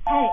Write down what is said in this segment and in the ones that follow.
Hey.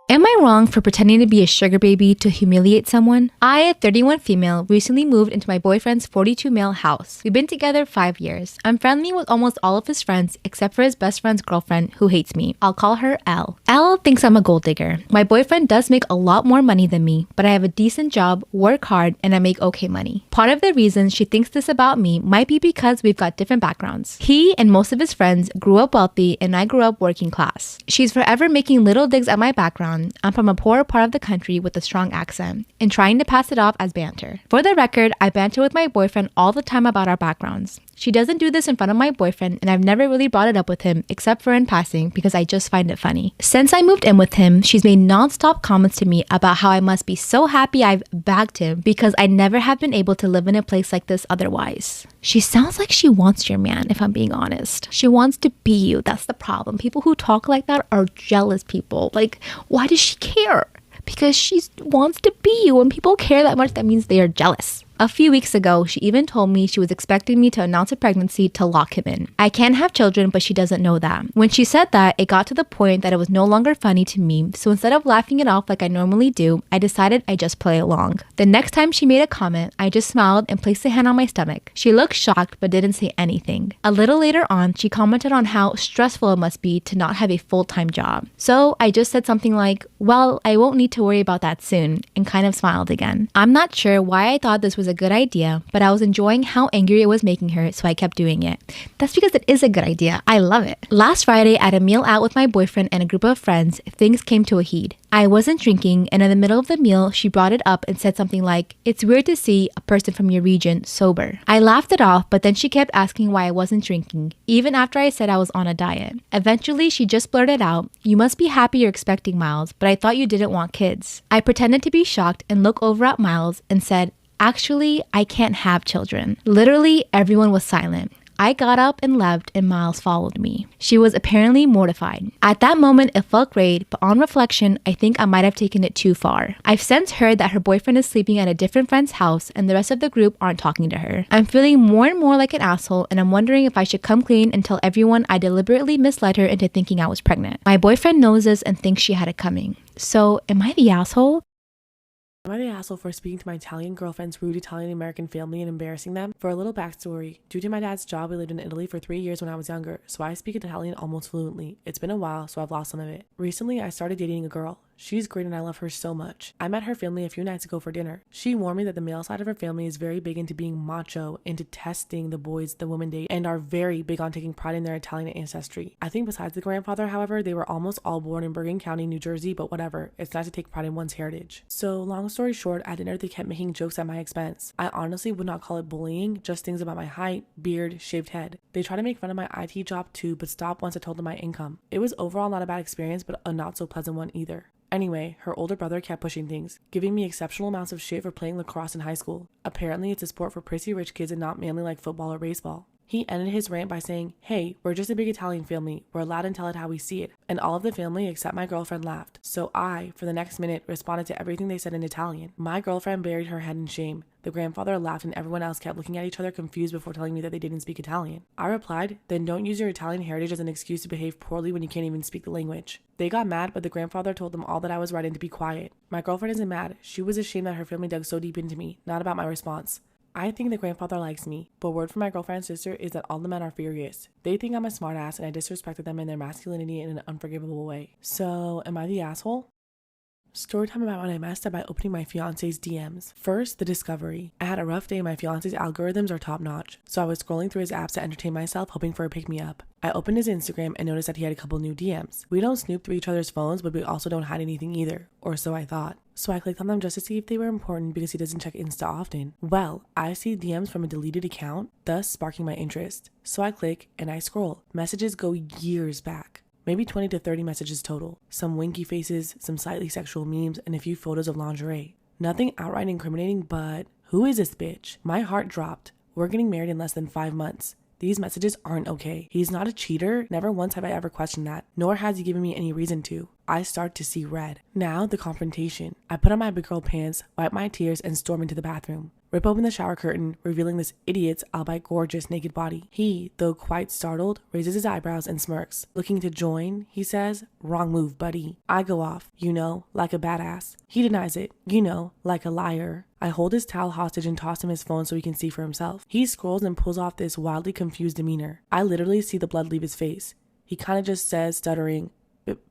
Am I wrong for pretending to be a sugar baby to humiliate someone? I, a 31 female, recently moved into my boyfriend's 42 male house. We've been together 5 years. I'm friendly with almost all of his friends except for his best friend's girlfriend who hates me. I'll call her Elle. Elle thinks I'm a gold digger. My boyfriend does make a lot more money than me, but I have a decent job, work hard, and I make okay money. Part of the reason she thinks this about me might be because we've got different backgrounds. He and most of his friends grew up wealthy and I grew up working class. She's forever making little digs at my background. I'm from a poorer part of the country with a strong accent and trying to pass it off as banter. For the record, I banter with my boyfriend all the time about our backgrounds. She doesn't do this in front of my boyfriend, and I've never really brought it up with him except for in passing because I just find it funny. Since I moved in with him, she's made non-stop comments to me about how I must be so happy I've bagged him because I never have been able to live in a place like this otherwise. She sounds like she wants your man, if I'm being honest. She wants to be you. That's the problem. People who talk like that are jealous people. Like, why does she care? Because she wants to be you. When people care that much, that means they are jealous. A few weeks ago, she even told me she was expecting me to announce a pregnancy to lock him in. I can't have children, but she doesn't know that. When she said that, it got to the point that it was no longer funny to me, so instead of laughing it off like I normally do, I decided I'd just play along. The next time she made a comment, I just smiled and placed a hand on my stomach. She looked shocked but didn't say anything. A little later on, she commented on how stressful it must be to not have a full-time job. So I just said something like, well, I won't need to worry about that soon, and kind of smiled again. I'm not sure why I thought this was a good idea, but I was enjoying how angry it was making her, so I kept doing it. That's because it is a good idea. I love it. Last Friday, at a meal out with my boyfriend and a group of friends, things came to a heat. I wasn't drinking, and in the middle of the meal, she brought it up and said something like, "It's weird to see a person from your region sober." I laughed it off, but then she kept asking why I wasn't drinking, even after I said I was on a diet. Eventually, she just blurted out, "You must be happy you're expecting Miles, but I thought you didn't want kids." I pretended to be shocked and looked over at Miles and said, "Actually, I can't have children." Literally, everyone was silent. I got up and left and Miles followed me. She was apparently mortified. At that moment, it felt great, but on reflection, I think I might have taken it too far. I've since heard that her boyfriend is sleeping at a different friend's house and the rest of the group aren't talking to her. I'm feeling more and more like an asshole and I'm wondering if I should come clean and tell everyone I deliberately misled her into thinking I was pregnant. My boyfriend knows this and thinks she had it coming. So, am I the asshole? Am I the asshole for speaking to my Italian girlfriend's rude Italian-American family and embarrassing them? For a little backstory, due to my dad's job, we lived in Italy for 3 years when I was younger, so I speak Italian almost fluently. It's been a while, so I've lost some of it. Recently, I started dating a girl. She's great and I love her so much. I met her family a few nights ago for dinner. She warned me that the male side of her family is very big into being macho, into testing the boys the women date, and are very big on taking pride in their Italian ancestry. I think besides the grandfather, however, they were almost all born in Bergen County, New Jersey, but whatever. It's nice to take pride in one's heritage. So long story short, at dinner they kept making jokes at my expense. I honestly would not call it bullying, just things about my height, beard, shaved head. They tried to make fun of my IT job too, but stopped once I told them my income. It was overall not a bad experience, but a not so pleasant one either. Anyway, her older brother kept pushing things, giving me exceptional amounts of shit for playing lacrosse in high school. Apparently, it's a sport for prissy rich kids and not manly like football or baseball. He ended his rant by saying, "Hey, we're just a big Italian family. We're allowed to tell it how we see it." And all of the family except my girlfriend laughed. So I, for the next minute, responded to everything they said in Italian. My girlfriend buried her head in shame. The grandfather laughed and everyone else kept looking at each other confused before telling me that they didn't speak Italian. I replied, "Then don't use your Italian heritage as an excuse to behave poorly when you can't even speak the language." They got mad, but the grandfather told them all that I was right and to be quiet. My girlfriend isn't mad. She was ashamed that her family dug so deep into me, not about my response. I think the grandfather likes me, but word from my girlfriend's sister is that all the men are furious. They think I'm a smartass and I disrespected them in their masculinity in an unforgivable way. So, am I the asshole? Story time about when I messed up by opening my fiance's DMs. First, the discovery. I had a rough day and my fiance's algorithms are top notch, so I was scrolling through his apps to entertain myself, hoping for a pick-me-up. I opened his Instagram and noticed that he had a couple new DMs. We don't snoop through each other's phones, but we also don't hide anything either, or so I thought. So I clicked on them just to see if they were important because he doesn't check Insta often. Well, I see DMs from a deleted account, thus sparking my interest. So I click and I scroll. Messages go years back. Maybe 20 to 30 messages total. Some winky faces, some slightly sexual memes, and a few photos of lingerie. Nothing outright incriminating, but who is this bitch? My heart dropped. We're getting married in less than 5 months. These messages aren't okay. He's not a cheater. Never once have I ever questioned that, nor has he given me any reason to. I start to see red. Now the confrontation. I put on my big girl pants, wipe my tears, and storm into the bathroom. Rip open the shower curtain, revealing this idiot's albeit gorgeous naked body. He, though quite startled, raises his eyebrows and smirks. Looking to join, he says, "Wrong move, buddy." I go off, like a badass. He denies it, like a liar. I hold his towel hostage and toss him his phone so he can see for himself. He scrolls and pulls off this wildly confused demeanor. I literally see the blood leave his face. He kind of just says, stuttering,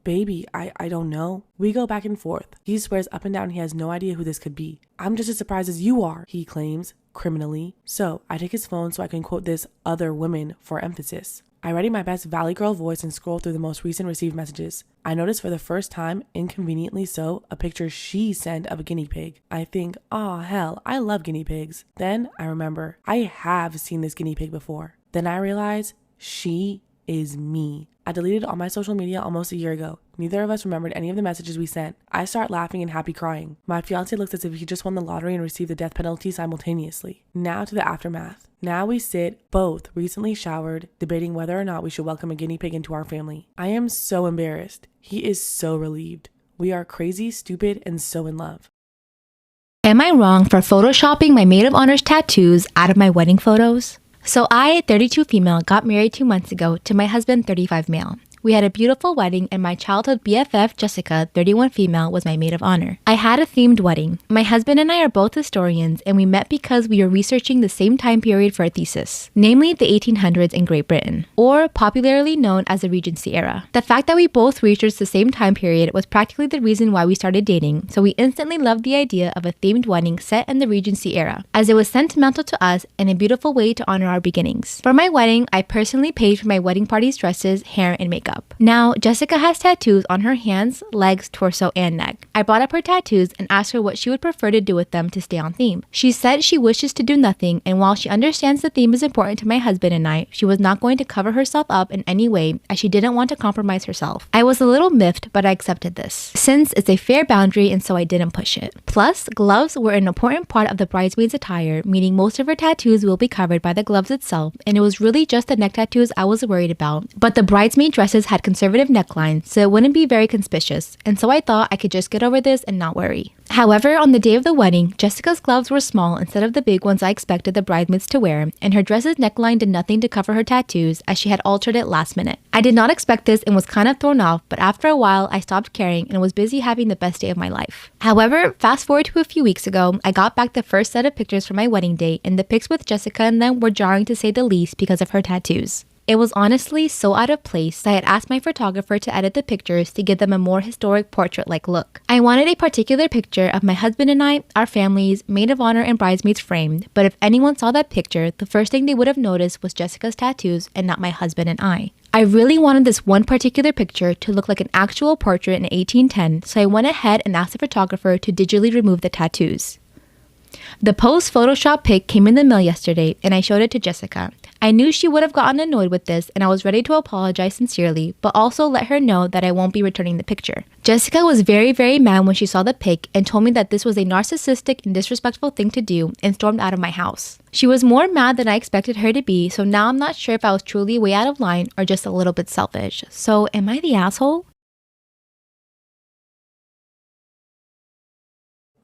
"Baby, I don't know." We go back and forth. He swears up and down he has no idea who this could be. "I'm just as surprised as you are," he claims, criminally. So I take his phone so I can quote this other woman for emphasis. I ready my best Valley Girl voice and scroll through the most recent received messages. I notice for the first time, inconveniently so, a picture she sent of a guinea pig. I think, aw hell, I love guinea pigs. Then I remember, I have seen this guinea pig before. Then I realize, she is me. I deleted all my social media almost a year ago. Neither of us remembered any of the messages we sent. I start laughing and happy crying. My fiance looks as if he just won the lottery and received the death penalty simultaneously. Now to the aftermath. Now we sit, both recently showered, debating whether or not we should welcome a guinea pig into our family. I am so embarrassed. He is so relieved. We are crazy, stupid, and so in love. Am I wrong for photoshopping my maid of honor's tattoos out of my wedding photos? So I, 32 female, got married 2 months ago to my husband, 35 male. We had a beautiful wedding and my childhood BFF, Jessica, 31 female, was my maid of honor. I had a themed wedding. My husband and I are both historians and we met because we were researching the same time period for a thesis, namely the 1800s in Great Britain, or popularly known as the Regency era. The fact that we both researched the same time period was practically the reason why we started dating, so we instantly loved the idea of a themed wedding set in the Regency era, as it was sentimental to us and a beautiful way to honor our beginnings. For my wedding, I personally paid for my wedding party's dresses, hair, and makeup. Now, Jessica has tattoos on her hands, legs, torso, and neck. I brought up her tattoos and asked her what she would prefer to do with them to stay on theme. She said she wishes to do nothing, and while she understands the theme is important to my husband and I, she was not going to cover herself up in any way as she didn't want to compromise herself. I was a little miffed, but I accepted this, since it's a fair boundary and so I didn't push it. Plus, gloves were an important part of the bridesmaid's attire, meaning most of her tattoos will be covered by the gloves itself, and it was really just the neck tattoos I was worried about, but the bridesmaid dresses had conservative necklines, so it wouldn't be very conspicuous, and so I thought I could just get over this and not worry. However, on the day of the wedding, Jessica's gloves were small instead of the big ones I expected the bridesmaids to wear, and her dress's neckline did nothing to cover her tattoos as she had altered it last minute. I did not expect this and was kind of thrown off, but after a while, I stopped caring and was busy having the best day of my life. However, fast forward to a few weeks ago, I got back the first set of pictures from my wedding day, and the pics with Jessica and them were jarring to say the least because of her tattoos. It was honestly so out of place that I had asked my photographer to edit the pictures to give them a more historic portrait-like look. I wanted a particular picture of my husband and I, our families, maid of honor, and bridesmaids framed, but if anyone saw that picture, the first thing they would have noticed was Jessica's tattoos and not my husband and I. I really wanted this one particular picture to look like an actual portrait in 1810, so I went ahead and asked the photographer to digitally remove the tattoos. The post Photoshop pic came in the mail yesterday and I showed it to Jessica. I knew she would have gotten annoyed with this and I was ready to apologize sincerely, but also let her know that I won't be returning the picture. Jessica was very, very mad when she saw the pic and told me that this was a narcissistic and disrespectful thing to do and stormed out of my house. She was more mad than I expected her to be, so now I'm not sure if I was truly way out of line or just a little bit selfish. So am I the asshole?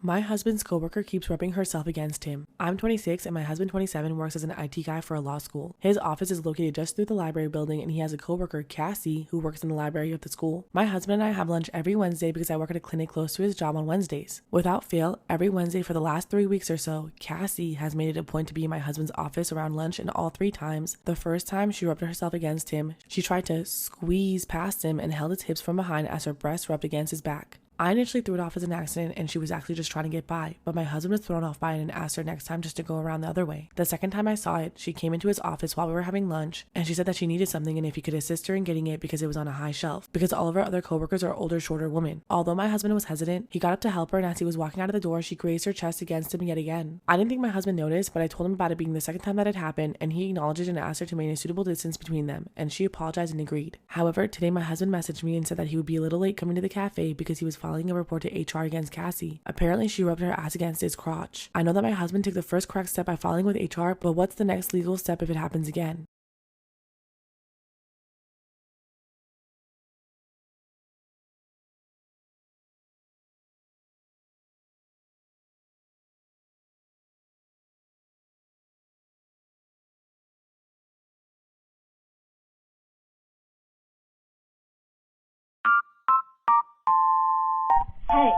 My husband's coworker keeps rubbing herself against him. I'm 26 and my husband, 27, works as an IT guy for a law school. His office is located just through the library building and he has a coworker, Cassie, who works in the library of the school. My husband and I have lunch every Wednesday because I work at a clinic close to his job on Wednesdays. Without fail, every Wednesday for the last 3 weeks or so, Cassie has made it a point to be in my husband's office around lunch, and all 3 times, the first time she rubbed herself against him, she tried to squeeze past him and held his hips from behind as her breast rubbed against his back. I initially threw it off as an accident and she was actually just trying to get by, but my husband was thrown off by it and asked her next time just to go around the other way. The second time I saw it, she came into his office while we were having lunch and she said that she needed something and if he could assist her in getting it because it was on a high shelf, because all of our other coworkers are older, shorter women. Although my husband was hesitant, he got up to help her, and as he was walking out of the door, she grazed her chest against him yet again. I didn't think my husband noticed, but I told him about it being the second time that had happened, and he acknowledged it and asked her to maintain a suitable distance between them, and she apologized and agreed. However, today my husband messaged me and said that he would be a little late coming to the cafe because he was filing a report to HR against Cassie. Apparently, she rubbed her ass against his crotch. I know that my husband took the first correct step by filing with HR, but what's the next legal step if it happens again? Hey,